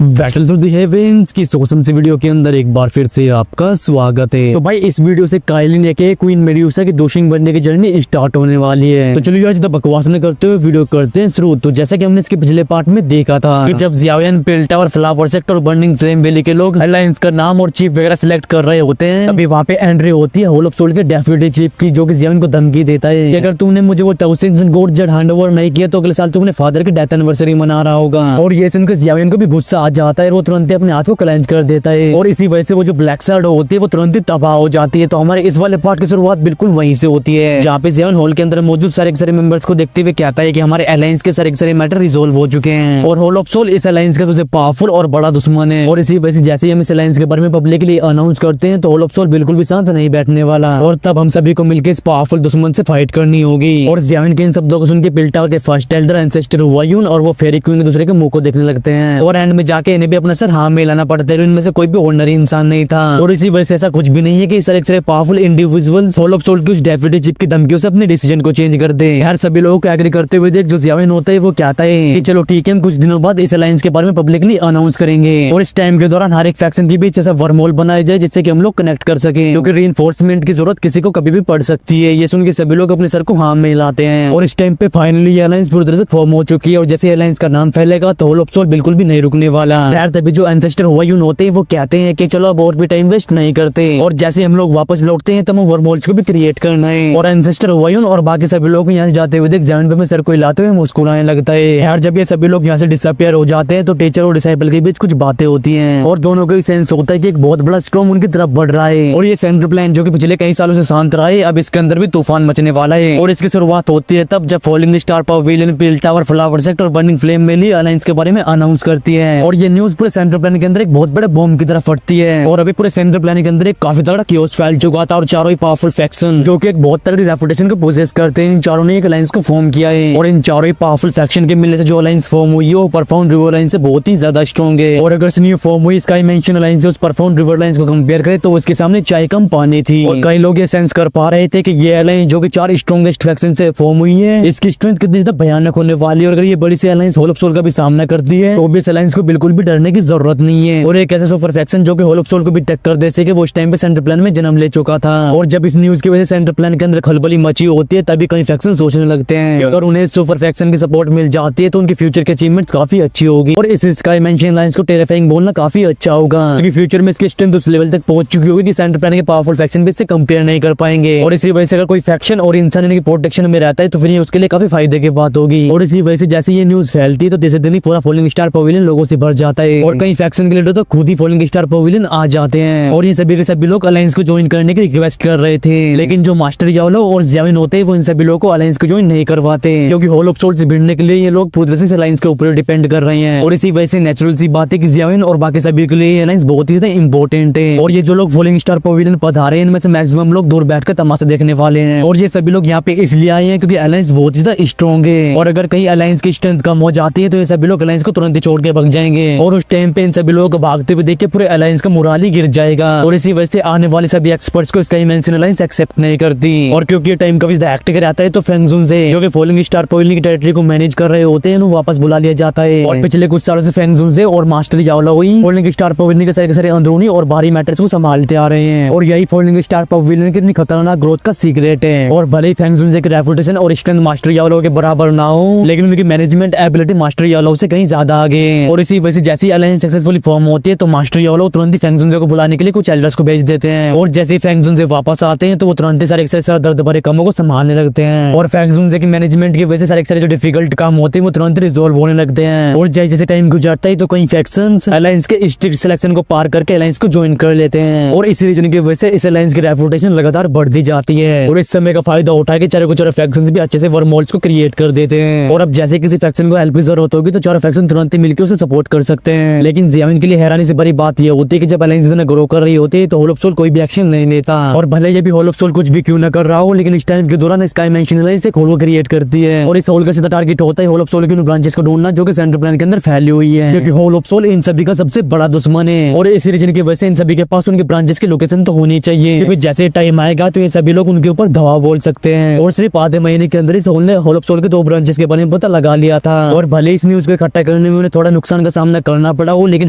Battle through the heavens की सोसम से video के अंदर एक बार फिर से आपका स्वागत है। तो भाई इस वीडियो से काइलिन के क्वीन मेड्यूसा की दोषिंग बनने की जर्नी स्टार्ट होने वाली है। तो चलिए आज बकवास न करते हुए वीडियो करते हैं शुरू। तो जैसा कि हमने इसके पिछले पार्ट में देखा था कि जब जियावियन, पिल्टा और फ्लावर सेक्टर और बर्निंग फ्लेम वैली के लोग अलायंस का नाम और चीफ वगैरह सिलेक्ट कर रहे होते हैं, तभी वहाँ पे एंट्री होती है होल ऑफ सोल के डेफिनेटली चीफ की, जो कि जियावियन को धमकी देता है कि अगर तुमने मुझे वो 1000 गोल्ड जेड हैंडओवर नहीं किया तो अगले साल तुमने फादर की डेथ एनिवर्सरी मना रहा होगा। और ये सुनकर जियावियन को भी गुस्सा आ जाता है, वो तुरंत अपने हाथ को क्लेंच कर देता है और इसी वजह से वो जो ब्लैक शैडो होती है वो तुरंत ही तबाह हो जाती है। तो हमारे इस वाले पार्ट की शुरुआत बिल्कुल वहीं से होती है, जहाँ पे जियावियन हॉल के अंदर मौजूद सारे मेंबर्स को देखते हुए कहता है कि हमारे अलायंस के सारे मैटर रिजोल्व हो चुके हैं और होल ऑफ सोल इस अलायंस का सबसे पावरफुल और बड़ा दुश्मन है। और इसी वजह से जैसे ही हम इस अलायंस के बारे में पब्लिकली अनाउंस करते हैं तो होल ऑफ सोल बिल्कुल भी शांत नहीं बैठने वाला और तब हम सभी को मिलकर इस पावरफुल दुश्मन से फाइट करनी होगी। और जियावियन के इन शब्दों को सुन के पिल्टा के फर्स्ट एल्डर एंसेस्टर वायुन और वो फेरी क्वीन एक दूसरे के मुंह को देखने लगते हैं और एंड में जाके इन्हें भी अपना सर हाँ में लाना पड़ता है। इनमें से कोई भी ऑर्डिनरी इंसान नहीं था और इसी वजह से ऐसा कुछ भी नहीं है कि सारे powerful individual whole of soul की उस डेफिनेटली चिप की धमकियों से अपने डिसीजन को चेंज कर दे। यार सभी लोगों को एग्री करते हुए देख जो जियावियन होता है वो कहता है कि चलो ठीक है, हम कुछ दिनों बाद इस अलायंस के बारे में पब्लिकली अनाउंस करेंगे और इस टाइम के दौरान हर एक फैक्शन के बीच ऐसा वर्महोल बनाया जाए जिससे कि हम लोग कनेक्ट कर सके, क्योंकि रीइंफोर्समेंट की जरूरत किसी को कभी भी पड़ सकती है। ये सुन के सभी लोग अपने सर को हाँ में हिलाते हैं और इस टाइम पे फाइनली ये अलायंस पूरी तरह से फॉर्म हो चुकी है और जैसे अलायंस का नाम फैलेगा तो होल ऑफ सोल बिल्कुल भी नहीं रुकने वाला। यार तभी जो एंसेस्टर वायुन होते हैं वो कहते हैं कि चलो अब और भी टाइम वेस्ट नहीं करते और जैसे हम लोग वापस लौटते हैं तो हम वर्महोल्स को भी क्रिएट करना है। और एंसेस्टर वायुन और बाकी सभी लोग यहाँ जाते हुए देख जियावियन पे में सर को हिलाते हुए मुस्कुराने लगता है। यार जब ये सभी लोग यहाँ से डिसअपियर हो जाते हैं तो टीचर और डिसाइपल के बीच कुछ बातें होती हैं और दोनों को सेंस होता है कि एक बहुत बड़ा स्टॉर्म उनकी तरफ बढ़ रहा है और ये सेंट्रल प्लान जो कि पिछले कई सालों से शांत रहा है अब इसके अंदर भी तूफान मचने वाला है। और इसकी शुरुआत होती है तब जब फॉलिंग स्टार पवेलियन, पिल्टा और फ्लावर सेक्टर और बर्निंग फ्लेम वैली अलायंस के बारे में अनाउंस करती है और ये न्यूज पूरे सेंट्रल प्लान के अंदर एक बहुत बड़े बॉम्ब की तरफ फटती है। और अभी पूरे सेंट्रल प्लान के अंदर एक काफी तगड़ा क्योस फैल चुका था और चारों ही पावरफुल फैक्शन जो कि एक बहुत तगड़ी रेपुटेशन को पोजेस करते हैं, इन चारों ने एक अलायंस को फॉर्म किया है और इन चारों ही पावरफुल फैक्शन के मिलने से जो अलायंस फॉर्म हुई है वो परफॉर्म रिवर लाइन से बहुत ही ज्यादा स्ट्रॉन्ग है। और अगर न्यू फॉर्म हुई स्काई मेंशन अलायंस से उस परफॉर्म रिवर लाइन को कंपेयर करें तो उसके सामने चाय कम पानी थी और कई लोग ये सेंस कर पा रहे थे कि ये अलायंस जो कि 4 स्ट्रॉन्गेस्ट फैक्शन से फॉर्म हुई है इसकी स्ट्रेंथ कितनी ज्यादा भयानक होने वाली है और अगर ये बड़ी सी अलायंस होल ऑफ सोल का भी सामना करती है तो भी इस अलायंस को बिल्कुल भी डरने की जरूरत नहीं है। और एक ऐसा सुपर फैक्शन जो कि होल ऑफ सोल को भी टक्कर दे सके वो उस टाइम पे सेंट्रल प्लान में जन्म ले चुका था और जब इस न्यूज की वजह से सेंट्रल प्लान के अंदर खलबली मची होती है तभी कई फैक्शन सोचने लगते हैं अगर उन्हें सुपर फैक्शन की सपोर्ट मिल जाती है तो उनकी फ्यूचर के अचीवमेंट्स काफी अच्छी होगी और इस स्काई मेंशन अलायंस को टेरिफाइंग बोलना काफी अच्छा होगा क्योंकि फ्यूचर में इसकी स्ट्रेंथ उस लेवल तक पहुंच चुकी होगी कि सेंट्रल प्लान के पावरफुल फैक्शन भी इससे कंपेयर नहीं कर पाएंगे। और इसी वजह से अगर कोई फैक्शन और इंसान इनकी प्रोटेक्शन में रहता है तो फिर ये उसके लिए काफी फायदे की बात होगी। और इसी वजह से जैसे ये न्यूज फैलती है तो तीसरे दिन ही पूरा फॉलिंग स्टार पवेलियन लोगों से भर जाता है और कई फैक्शन के लीडर तो खुद ही फॉलिंग स्टार पवेलियन आ जाते हैं और ये सभी के सभी लोग अलायंस को ज्वाइन करने की रिक्वेस्ट कर रहे थे, लेकिन जो मास्टर यावलो और जियावियन होते हैं वो इन सभी लोगों को अलायंस को ज्वाइन नहीं करवाते क्योंकि होल ऑफ सोल से भिड़ने के लिए ये लोग पूरी तरह से अलायंस के ऊपर डिपेंड कर रहे हैं। और इसी वजह से नेचुरल सी बात है कि जियावियन और बाकी सभी के लिए अलायंस बहुत ही ज्यादा इंपॉर्टेंट है और ये जो लोग फॉलिंग स्टार पवेलियन पधारे हैं इनमें से मैक्सिमम लोग दूर बैठकर तमाशा देखने वाले हैं और ये सभी लोग यहाँ पे इसलिए आए हैं क्योंकि अलायंस बहुत ही ज्यादा स्ट्रॉन्ग है और अगर कहीं अलायंस की स्ट्रेंथ कम हो जाती है तो ये सभी लोग अलायंस को तुरंत ही छोड़ के भाग जाएंगे और उस टाइम पे इन सभी लोगों को भागते हुए देख के पूरे अलायंस का मोराल ही गिर जाएगा। और इसी वजह से आने वाले सभी एक्सपर्ट्स को स्काई मेंशन अलायंस एक्सेप्ट नहीं करती और क्योंकि टाइम काफी ज्यादा हेक्टिक रहता है तो फेंगजुन से जो कि फॉलिंग स्टार पवेलियन की टेरिटरी को मैनेज कर रहे होते हैं वापस बुला लिया जाता है और पिछले कुछ सालों से फेंगजुन से और मास्टर यावलो ही फॉलिंग स्टार पवेलियन के सारे अंदरूनी और बाहरी मैटर्स को संभालते आ रहे हैं और यही फॉलिंग स्टार पवेलियन की इतनी खतरनाक ग्रोथ का सीक्रेट है। और भले ही फेंगजुन से की रेपुटेशन और स्ट्रेंथ मास्टर यावलो के बराबर ना हो लेकिन उनकी मैनेजमेंट एबिलिटी मास्टर यावलो से कहीं ज्यादा आगे है। और इसी वजह से जैसी अलायंस सक्सेसफुली फॉर्म होती है तो मास्टर यावलो तुरंत ही फेंगजुन को बुलाने के लिए कुछ एल्डर्स को भेज देते हैं और जैसे ही फेंगजुन से वापस आते हैं तो वो तुरंत ही सारे दर्द भरे कामों को संभालने लगते हैं और फेंगजुन की मैनेजमेंट की वजह से सारे जो डिफिकल्ट काम होते हैं वो तुरंत रिजोल्व होने लगते हैं। और जैसे जैसे टाइम गुजरता है तो कई फैक्शंस अलायंस के स्ट्रिक्ट सिलेक्शन को पार करके अलायंस को ज्वाइन कर लेते हैं और इसी रीजन की वजह से इस अलायंस की रेपुटेशन लगातार बढ़ती जाती है। और इस समय का फायदा उठा के चारों फैक्शंस भी अच्छे से वर्महोल्स को क्रिएट कर देते हैं और अब जैसे किसी फैक्शन को हेल्प की जरूरत होगी तो चारों फैक्शन तुरंत ही मिलकर उसे सपोर्ट कर सकते हैं। लेकिन जियावियन के लिए हैरानी से बड़ी बात यह होती है कि जब अलायंस इतना ग्रो कर रही होती है तो होल ऑफ सोल कोई भी एक्शन नहीं लेता और भले ये भी होल ऑफ सोल कुछ भी क्यों न कर रहा हो लेकिन इस टाइम के दौरान स्काई मेंशन अलायंस एक होल को क्रिएट करती है और इस होल का सीधा टारगेट होता है होल ऑफ सोल की ब्रांचेस को ढूंढना जो कि सेंट्रल प्लान के अंदर फैली हुई है क्योंकि होल ऑफ सोल इन सभी का सबसे बड़ा दुश्मन है। और इसी रीजन की वजह से इन सभी के पास उनके ब्रांचेस की लोकेशन तो होनी चाहिए क्योंकि जैसे टाइम आएगा तो ये सभी लोग उनके ऊपर धवा बोल सकते हैं। और सिर्फ आधे महीने के अंदर इस होल ने होल ऑफ सोल के 2 ब्रांचेस के बारे में पता लगा लिया था और भले इस न्यूज को इकट्ठा करने में उन्हें थोड़ा नुकसान का सामना सामना करना पड़ा हो, लेकिन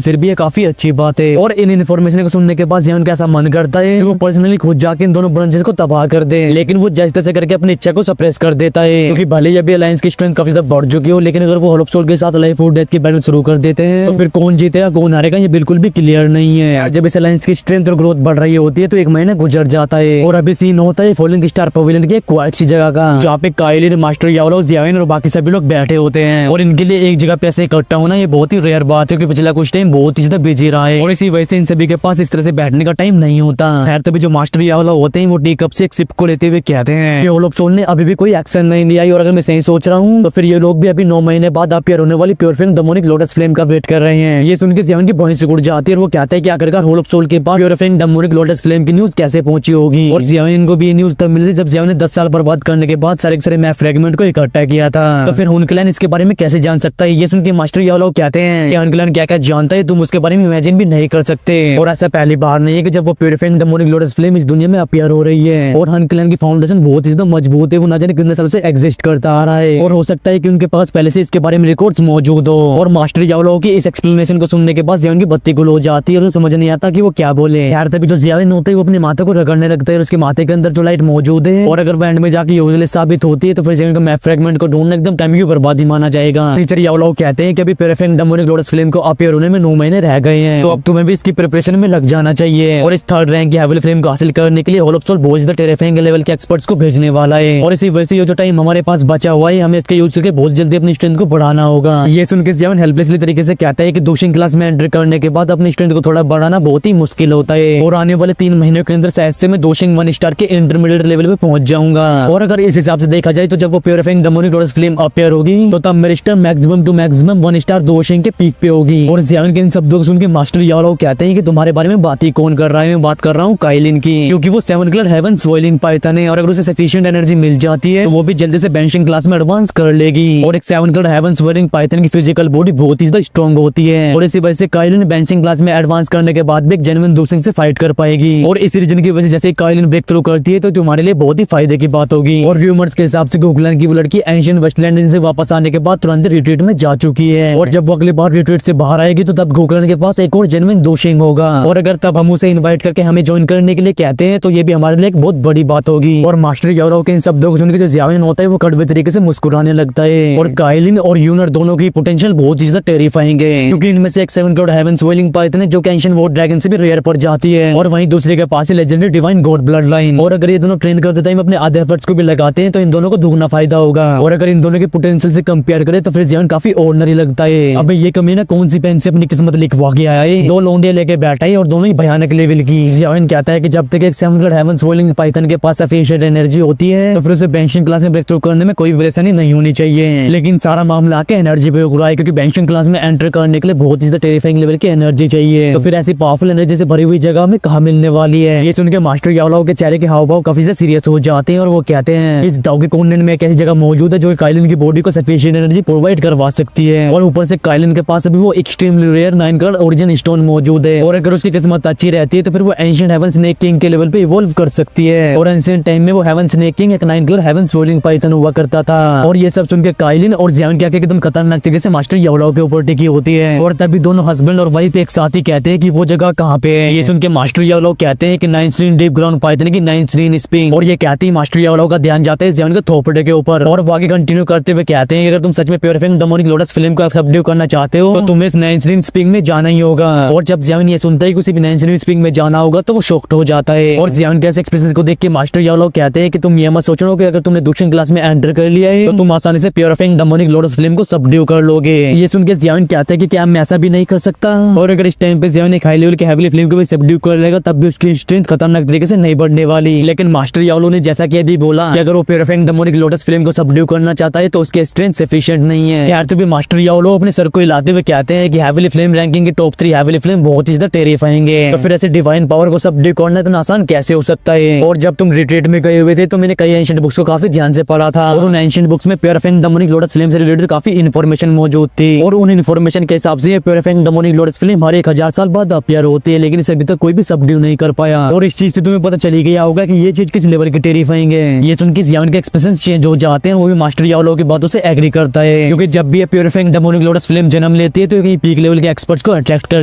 फिर भी ये काफी अच्छी बात है। और इन इन्फॉर्मेशन को सुनने के बाद जियान का ऐसा मन करता है कि वो पर्सनली खुद जाके इन दोनों ब्रांचेस को तबाह कर दे, लेकिन वो जैसे तैसे करके अपनी इच्छा को सप्रेस कर देता है, क्योंकि भले अभी अलायंस की स्ट्रेंथ काफी ज्यादा बढ़ चुकी हो, लेकिन अगर वो होल ऑफ सोल के साथ लाइफ और डेथ की बैटल शुरू कर देते हैं तो फिर कौन जीतेगा कौन हारेगा ये बिल्कुल भी क्लियर नहीं है। जब इस अलायंस की स्ट्रेंथ और ग्रोथ बढ़ रही होती है तो एक महीना गुजर जाता है और अभी सीन होता है फॉलिंग स्टार पवेलियन की एक क्वाइट सी जगह का, जहाँ पे काइलिन, मास्टर यावलो, जियाविन और बाकी सभी लोग बैठे होते हैं। और इनके लिए एक जगह पे ऐसे इकट्ठा होना ये बहुत ही रेयर बात है, क्योंकि पिछला कुछ टाइम बहुत ही ज्यादा बिजी रहा है और इसी वजह से इन सभी के पास इस तरह से बैठने का टाइम नहीं होता। खैर तभी जो मास्टर यावलो होते हैं वो टी कप से एक सिप को लेते हुए कहते हैं कि होल ऑफ सोल ने अभी भी कोई एक्शन नहीं लिया है, और अगर मैं सही सोच रहा हूँ तो फिर ये लोग भी अभी 9 महीने बाद अपीयर होने वाली pure flame demonic lotus flame का वेट कर रहे हैं। ये सुन के जियाविन की भौहें सिकुड़ जाती है और वो कहता है कि आखिरकार होल ऑफ सोल के पास pure flame demonic lotus flame की न्यूज कैसे पहुंची होगी। और जियाविन को भी ये न्यूज तब मिली जब जियाविन ने 10 साल बर्बाद करने के बाद सारे के सारे मैप फ्रेगमेंट को इकट्ठा किया था। तो फिर हुनक्लैन इसके बारे में कैसे जान सकता है। ये सुन के मास्टर यावलो कहते हैं कि हुनक्लैन क्या क्या जानता है तुम उसके बारे में इमेजिन भी नहीं कर सकते। और ऐसा पहली बार नहीं है कि जब वो pure flame demonic lotus flame इस दुनिया में अपीयर हो रही है। और हुनक्लैन की फाउंडेशन बहुत ही मजबूत है, वो ना जाने कितने साल से एग्जिस्ट करता आ रहा है, और हो सकता है कि उनके पास पहले से इसके बारे में रिकॉर्ड्स मौजूद हो। और मास्टर यावलो की इस एक्सप्लेनेशन को सुनने के बाद जियाविन की बत्ती गुल हो जाती है और समझ नहीं आता कि वो क्या बोले। यार तभी जो जियाविन होते हैं वो अपने माथे को रगड़ने लगता है और उसके माथे के अंदर जो लाइट मौजूद है, और अगर एंड में जाके यूजलेस साबित होती है तो फिर जियाविन का मैप फ्रेगमेंट को ढूंढना एकदम टाइम की बर्बादी माना जाएगा। टीचर यावलो कहते हैं कि अभी pure flame demonic lotus flame को अपीयर होने में 9 महीने रह गए हैं, तो अब तुम्हें भी इसकी प्रिपरेशन में लग जाना चाहिए। और इस थर्ड रैंक की हेवली फ्लेम को हासिल करने के लिए होल ऑफ सोल बहुत ज्यादा टेरिफाइंग लेवल के एक्सपर्ट्स को भेजने वाला है, और इसी वजह से ये जो टाइम हमारे पास बचा हुआ है हमें इसके यूज करके बहुत जल्दी अपनी स्ट्रेंथ को बढ़ाना होगा। ये सुन के जियाविन हेल्पलेसली तरीके से कहता है कि दूसरी क्लास में एंटर करने के बाद अपनी स्ट्रेंथ को थोड़ा बढ़ाना बहुत ही मुश्किल होता है, और आने वाले 3 महीनों के अंदर शायद से मैं दोशिंग 1 स्टार के इंटरमीडिएट लेवल पे पहुंच जाऊंगा। और अगर इस हिसाब से देखा जाए तो जब वो purifying demonic lotus flame appear होगी तो तब मेरी strength maximum to maximum 1 star दोशिंग के पीक पे होगी। और जियाविन के इन शब्दों को सुन के मास्टर यावलो कहते हैं कि तुम्हारे बारे में बात ही कौन कर रहा है, मैं बात कर रहा हूँ काइलिन की, क्योंकि वो 7 कलर हेवन सोइलिंग पाइथन है, और अगर उसे सफिशिएंट एनर्जी मिल जाती है तो वो भी जल्दी से बेंशिंग क्लास में एडवांस कर लेगी। और एक 7 कलर हेवन सोइलिंग पाइथन की फिजिकल बॉडी बहुत ही ज्यादा स्ट्रॉन्ग होती है, और इसी वजह से काइलिन बेंशिंग क्लास में एडवांस करने के बाद भी एक जेन्युइन दोशिंग से फाइट कर पाएगी। और इस रीजन की वजह से जैसे काइलिन ब्रेक थ्रू करती है तो तुम्हारे लिए बहुत ही फायदे की बात होगी। और व्यूमर्स के हिसाब से गोकुलन की वो लड़की एंशिएंट वेस्टलैंड से वापस आने के बाद तुरंत रिट्रीट में जा चुकी है, और जब वो अगली बार रिट्रीट से बाहर आएगी तो तब गोकुलन के पास एक और जेन्युइन दोशिंग होगा, और अगर तब हम उसे इनवाइट करके हमें ज्वाइन करने के लिए कहते हैं तो ये भी हमारे लिए एक बहुत बड़ी बात होगी। और मास्टर यावलो के इन शब्दों को सुनकर जो जियाविन होता है वो कड़वे तरीके से मुस्कुराने लगता है। और काइलिन और यूनर दोनों की पोटेंशियल बहुत ही ज्यादा टेरिफाइंग है, क्योंकि इनमें से एक 7 कलर हेवन सोइलिंग पाइथन है जो कि एंशिएंट वॉर ड्रैगन से भी रेयर पड़ जाती है, और वहीं दूसरे के पास है legendary divine God blood line. और अगर ये दोनों ट्रेन करते टाइम अपने आधे एफर्ट्स को भी लगाते हैं तो इन दोनों को दुगना फायदा होगा। और अगर इन दोनों के पोटेंशियल से कंपेयर करें तो फिर जियाविन काफी ऑर्डिनरी लगता है। अब ये कमीना कौन सी पेन से अपनी किस्मत लिखवा के आया है, 2 लोंडे लेके बैठा है और दोनों ही भयानक लेवल की। जियाविन कहता है कि जब तक एक 7 कलर हेवन सोइलिंग पाइथन के पास सफिशिएंट एनर्जी होती है तो फिर उसे बेंशिंग क्लास में ब्रेक थ्रू करने में कोई परेशानी नहीं होनी चाहिए, लेकिन सारा मामला आके एनर्जी पे उगरा है, क्योंकि बेंशिंग क्लास में एंटर करने के लिए बहुत ही ज्यादा टेरिफाइंग लेवल की एनर्जी चाहिए, तो फिर ऐसी पावरफुल एनर्जी से भरी हुई जगह में कहाँ मिलने वाली है। ये सुन के मास्टर यावलो के चेहरे के हाव भाव काफी से सीरियस हो जाते हैं, और वो कहते हैं इस डाउकी कॉन्टिनेंट में एक ऐसी जगह मौजूद है जो काइलिन की बॉडी को सफिशिएंट एनर्जी प्रोवाइड करवा सकती है, और ऊपर से काइलिन के पास अभी वो extremely rare 9 colour origin stone मौजूद है, और अगर उसकी किस्मत अच्छी रहती है तो फिर वो एंशिएंट हेवन स्नेक किंग के लेवल पे इवॉल्व कर सकती है। और एंशिएंट टाइम में वो हेवन स्नेक किंग एक 9 कलर हेवन सोइलिंग पाइथन हुआ करता था। और ये सब सुन के काइलिन और जियाविन क्या एकदम खतरनाक तरीके से मास्टर यावलो के ऊपर टिकी होती है, और तभी दोनों हस्बैंड और वाइफ एक साथ ही कहते हैं कि वो जगह कहाँ पे है। ये सुन के मास्टर यावलो कहते हैं कि 9 स्ट्रीन डीप ग्राउंड पाइथन की 9 स्ट्रीन स्प्रिंग, और ये कहती है मास्टर यावलो का ध्यान जाता है जियाविन के थोपड़े के ऊपर, और वो आगे कंटिन्यू करते हुए कहते हैं अगर तुम सच में प्योरिफाइंग डेमोनिक लोटस फ्लेम को सबड्यू करना चाहते हो तो तुम्हें इस 9 स्ट्रीन स्प्रिंग में जाना ही होगा। और जब जियाविन ये सुनता है कि उसे भी 9 स्ट्रीन स्प्रिंग में जाना होगा तो वो शॉक्ड हो जाता है, और जियाविन के ऐसे एक्सप्रेशन को देख के मास्टर यावलो कहते हैं कि तुम ये मत सोचो कि अगर तुमने दूसरी क्लास में एंटर कर लिया है तो तुम आसानी से प्योरिफाइंग डेमोनिक लोटस फ्लेम को सबड्यू कर लोगे। ये सुन के जियाविन कहते हैं कि क्या मैं ऐसा भी नहीं कर सकता, और अगर इस टाइम पे जियाविन एक हाई लेवल के हेवीली फ्लेम को भी सबड्यू कर लेगा तब भी उसकी स्ट्रेंथ खतरनाक तरीके से नहीं बढ़ने वाली। लेकिन मास्टर यावलो ने जैसा कि अभी बोला कि अगर वो प्योरिफाइंग डेमोनिक लोटस फ्लेम को सबड्यू करना चाहता है तो उसकी स्ट्रेंथ सफिशिएंट नहीं है। यार तो भी मास्टर यावलो अपने सर को हिलाते हुए कहते हैं कि हेवीली फ्लेम रैंकिंग के टॉप 3 हेवीली फ्लेम बहुत ही ज्यादा टेरिफाइंग है, तो फिर ऐसे डिवाइन पावर को सबड्यू करना इतना आसान कैसे हो सकता है। और जब तुम रिट्रीट में गए हुए थे तो मैंने कई एंशिएंट बुक्स को काफी ध्यान से पढ़ा था, और उन एंशिएंट बुक्स में प्योरिफाइंग डेमोनिक लोटस फ्लेम से रिलेटेड काफी इन्फॉर्मेशन मौजूद थी, और उन इन्फॉर्मेशन के हिसाब से प्योरिफाइंग डेमोनिक लोटस फ्लेम हर 1000 साल बाद अपीयर होती है, लेकिन इसे अभी तक कोई भी सबड्यू नहीं कर पाया। और इस चीज से तुम्हें पता चली गया होगा कि ये चीज किस लेवल की टेरिफाइंग है। ये सुन के जियाविन के एक्सप्रेशंस चेंज हो जाते हैं, वो भी मास्टर यावलो की बातों से एग्री करता है, क्योंकि जब भी प्योरिफाइंग डेमोनिक लोटस फ्लेम जन्म लेती रहती है तो कहीं पीक लेवल के एक्सपर्ट्स को अट्रैक्ट कर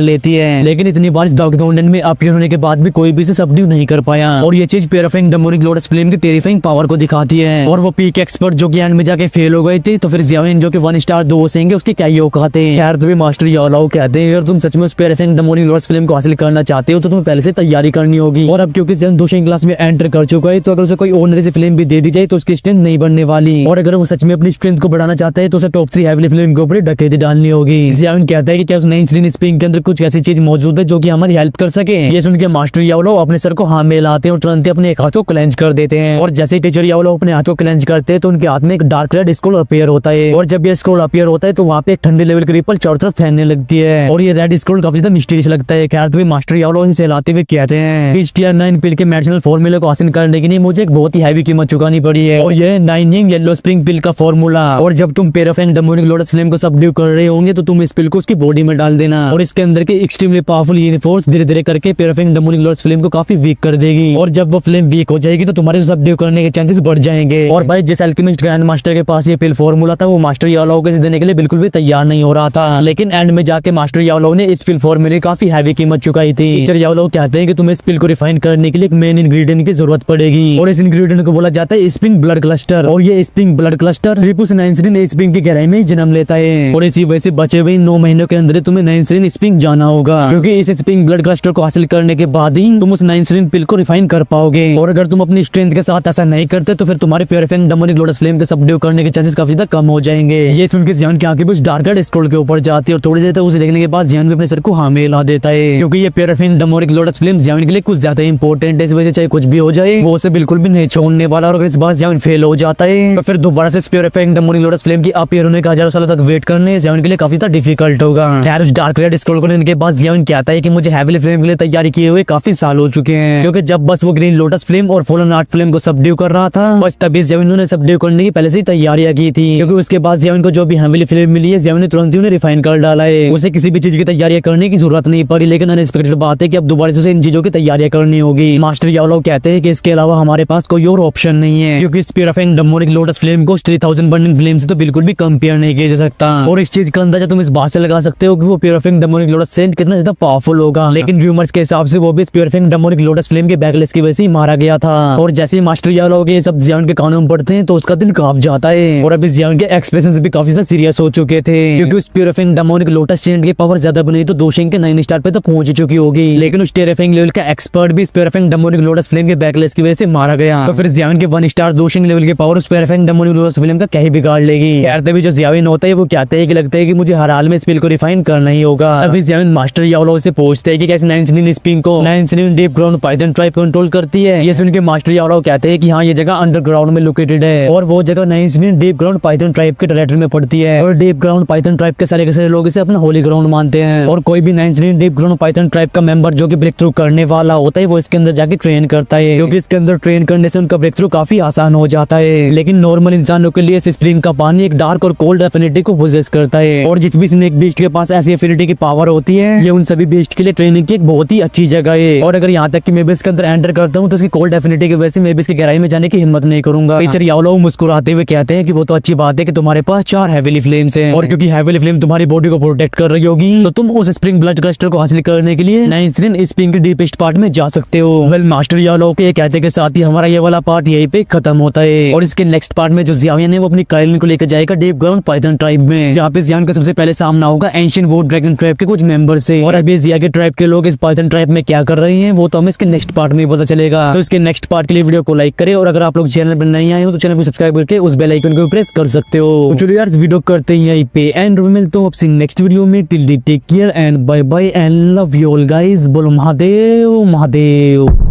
लेती है। लेकिन इतनी बार डॉग गॉर्डन में अपीयर होने के बाद भी कोई भी इसे सबड्यू नहीं कर पाया और ये चीज पेराफिंग डेमोनिक लोटस फ्लेम की टेरिफाइंग पावर को दिखाती है। और वो पीक एक्सपर्ट जो कि एंड में जाके फेल हो गए थे तो फिर ज़ियाविन जो कि 1 स्टार 2 सेंगे उसके क्या ही औकात है। खैर तभी मास्टर याओलाओ कहते हैं अगर तुम सच में उस पेराफिंग डेमोनिक लोटस फ्लेम को हासिल करना चाहते हो तो तुम्हें पहले से तैयारी करनी होगी। और अब क्योंकि ज़ियाविन दोशिंग क्लास में एंटर कर चुका है तो अगर उसे कोई ऑर्डिनरी सी फ्लेम भी दे दी जाए तो उसकी स्ट्रेंथ नहीं बढ़ने वाली। और अगर वो सच में अपनी स्ट्रेंथ को बढ़ाना चाहता है तो उसे टॉप 3 हेवीली फ्लेम के ऊपर डकैती डालनी होगी। ज़ियाविन कहता है कि क्या उस नई इंसुलिन स्प्रिंग के अंदर कुछ ऐसी चीज मौजूद है जो कि हमारी हेल्प कर सके। ये सुन के मास्टर याओलाओ अपने सर को हाँ में लाते हैं और तुरंत ही अपने एक हाथ को क्लेंच कर देते हैं। और जैसे ही टीचर याओलाओ अपने हाथ को क्लेंच करते हैं तो उनके हाथ में एक डार्क रेड स्क्रॉल अपीयर होता है। और जब ये स्क्रॉल अपीयर होता है तो वहाँ पे एक ठंडे लेवल की रिपल चारों तरफ फैलने लगती है और ये रेड स्क्रॉल काफी ज्यादा मिस्टीरियस लगता है। खैर तभी मास्टर याओलाओ इसे लाते हुए कहते हैं इस टियर 9 पिल के मेडिसिनल फॉर्मूले को हासिल करने के लिए मुझे एक बहुत ही हैवी कीमत चुकानी पड़ी है और ये 9 हिंग येलो स्प्रिंग पिल का फॉर्मूला। और जब तुम पेराफिंग डेमोनिक लोटस फ्लेम को सबड्यू कर रहे होंगे तो तुम इस पिल को उसकी बॉडी में डाल देना और इसके अंदर के एक्सट्रीमली पावरफुल ये फोर्स धीरे धीरे करके पेराफिंग डेमोनिक लोटस फ्लेम को काफी वीक कर देगी। और जब वो फ्लेम वीक हो जाएगी तो तुम्हारे सबड्यू करने के चांसेस बढ़ जाएंगे। और भाई जिस अल्केमिस्ट ग्रैंड मास्टर के पास ये पिल फॉर्मूला था वो मास्टर याओलाओ को इसे देने के लिए बिल्कुल भी तैयार नहीं हो रहा था। लेकिन एंड में जाके मास्टर याओलाओ ने इस पिल फॉर्मूले की काफी हैवी कीमत चुकाई थी। टीचर याओलाओ कहते हैं कि तुम्हें इस पिल को रिफाइन करने के लिए एक मेन इंग्रेडिएंट की जरूरत पड़ेगी और इस इंग्रेडिएंट को बोला जाता है स्प्रिंग ब्लड क्लस्टर। और ये स्प्रिंग ब्लड क्लस्टर सिर्फ उस नाइंसरीन स्प्रिंग की गहराई में जन्म लेता है और इसी वजह से बचे हुए 9 महीनों के अंदर तुम्हें नाइंसरीन स्प्रिंग जाना होगा क्योंकि इस स्प्रिंग ब्लड क्लस्टर को हासिल करने के बाद ही तुम उस नाइंसरीन पिल को रिफाइन कर पाओगे। और अगर तुम अपनी स्ट्रेंथ के साथ ऐसा नहीं करते तो फिर तुम्हारे पेराफिंग डेमोनिक लोटस फ्लेम के सबड्यू करने के चांसेस काफी ज्यादा कम हो जाएंगे। ये सुन के ज़ियान की आंखें भी उस डार्क रेड स्क्रॉल के ऊपर जाती है और थोड़ी देर तक उसे देखने के बाद ज़ियान भी अपने सर को हाँ में हिला देता है क्योंकि ये पेराफिंग डेमोनिक लोटस फ्लेम ज़ियान के लिए कुछ ज्यादा इंपॉर्टेंट है। इस वजह से चाहे कुछ भी हो जाए वो उसे बिल्कुल भी नहीं छोड़ने वाला। और अगर इस बार ज़ियान फेल हो जाता है तो फिर दोबारा से पेराफिंग डेमोनिक लोटस फ्लेम की अपीयर होने का हजारों सालों तक वेट करने ज़ियान के लिए काफी ज्यादा डिफिकल्ट होगा। खैर उस डार्क रेड स्क्रॉल को लेने के बाद ज़ियान कहता है कि मुझे हेवीली फ्लेम के लिए तैयारी किए हुए काफी साल हो चुके हैं क्योंकि जब बस वो ग्रीन लोटस फ्लेम और फॉलन आर्ट फ्लेम को सबड्यू कर रहा था बस तभी ज़ियान ने सबड्यू करने की पहले से ही तैयारियां की थी क्योंकि उसके बाद ज़ियान को जो भी हेवीली फ्लेम मिली है ज़ियान ने तुरंत ही उन्हें रिफाइन कर डाला है। उसे किसी भी चीज की तैयारियां करने की जरूरत नहीं पड़ी। लेकिन अनएक्सपेक्टेड बात है कि अब दोबारा से उसे इन चीजों की तैयारियां करनी होगी। मास्टर याओलाओ कहते हैं कि इसके अलावा हमारे पास कोई और ऑप्शन नहीं है क्योंकि इस पेराफिंग डेमोनिक लोटस फ्लेम को 3000 बर्निंग फ्लेम से तो बिल्कुल भी कंपेयर नहीं किया जा सकता। और इस चीज का अंदाजा तुम इस बात से लगा सकते हो कि वो पेराफिंग डेमोनिक लोटस सेंट कितना ज्यादा पावरफुल होगा। लेकिन रूमर्स के हिसाब से वो भी इस पेराफिंग डेमोनिक लोटस फ्लेम के बैकलेस की वजह से ही मारा गया था। और जैसे ही मास्टर याओलाओ के सब ज़ियान के कानों में पड़ते हैं तो उसका दिल कांप जाता है। और अभी ज़ियान के एक्सप्रेशन भी काफी ज्यादा सीरियस हो चुके थे क्योंकि उस पेराफिंग डेमोनिक लोटस सेंट की पावर ज्यादा बनी तो दोशिंग के 9 स्टार पे तो पहुंच चुकी होगी। लेकिन उस टेरिफाइंग लेवल का एक्सपर्ट भी इस पेराफिंग डेमोनिक लोटस फ्लेम के बैकलेस की वजह से मारा गया। तो फिर ज़ियान के 1 स्टार दोशिंग लेवल की पावर उस पेराफिंग डेमोनिक लोटस फ्लेम का क्या ही बिगाड़ लेगी। यार तभी जो ज़ियाविन होता है वो कहते हैं कि लगता है कि मुझे हर हाल में इस पिल को रिफाइन करना ही होगा। अभी ज़ियाविन मास्टर याओलाओ से पूछते हैं कि कैसे नाइंसरीन स्प्रिंग को नाइंसरीन deep ground python tribe control करती है। ये सुन के मास्टर याओलाओ कहते हैं कि हाँ ये जगह अंडरग्राउंड में लोकेटेड है और वो जगह नाइंसरीन डीप ग्राउंड पाइथन ट्राइब के टेरिटरी में पड़ती है। और डीप ग्राउंड पाइथन ट्राइब के सारे लोग इसे अपना होली ग्राउंड मानते हैं। और कोई भी नाइंसरीन डीप ग्राउंड पाइथन ट्राइब का मेंबर जो कि ब्रेक थ्रू करने वाला होता है वो इसके अंदर जाके ट्रेन करता है क्योंकि इसके अंदर ट्रेन करने से उनका ब्रेक थ्रू काफी आसान हो जाता है। लेकिन नॉर्मल इंसानों के लिए इस स्प्रिंग का पानी एक डार्क और कोल्ड एफिनिटी को पोजेस करता है और जिस भी स्नेक बीस्ट के पास ऐसी एफिनिटी की पावर होती है ये उन सभी बीस्ट के लिए ट्रेनिंग की एक बहुत ही अच्छी जगह है। और अगर यहाँ तक कि मैं भी इसके अंदर एंटर करता हूँ तो इसकी कोल्ड एफिनिटी की वजह से मैं भी इसकी गहराई में जाने की हिम्मत नहीं करूंगा। टीचर याओलाओ मुस्कुराते हुए कहते हैं कि वो तो अच्छी बात है कि तुम्हारे पास 4 हेवीली फ्लेम्स हैं और क्योंकि हेवीली फ्लेम तुम्हारी बॉडी को प्रोटेक्ट कर रही होगी तो तुम उस स्प्रिंग ब्लड क्लस्टर को हासिल करने के लिए नाइंसरीन स्प्रिंग के डीपेस्ट पार्ट में जा सकते हो। वेल मास्टर याओलाओ के कहते के साथ ही हमारा ये वाला पार्ट यहीं पे खत्म होता है और इसके नेक्स्ट पार्ट में जो ज़ियाविन है वो अपनी काइलिन को लेकर जाएगा डीप ग्राउंड पाइथन ट्राइब में जहाँ पे ज़ियान का सबसे पहले सामना होगा एंशिएंट वुड ड्रैगन ट्राइब के कुछ मेंबर से। और अभी ज़िया के ट्राइब के लोग इस पाइथन ट्राइब में क्या कर रहे हैं वो तो हमें इसके नेक्स्ट पार्ट में पता चलेगा। तो इसके नेक्स्ट पार्ट के लिए वीडियो को लाइक करें और अगर आप लोग चैनल पर नहीं आए हो तो चैनल को सब्सक्राइब करके उस बेल आइकन को प्रेस कर सकते हो। तो चलिए यार इस वीडियो करते हैं यहीं पे एंड मिलते हो आपसे नेक्स्ट वीडियो में। Till take care and bye bye and love you all guys. बोलो महादेव महादेव।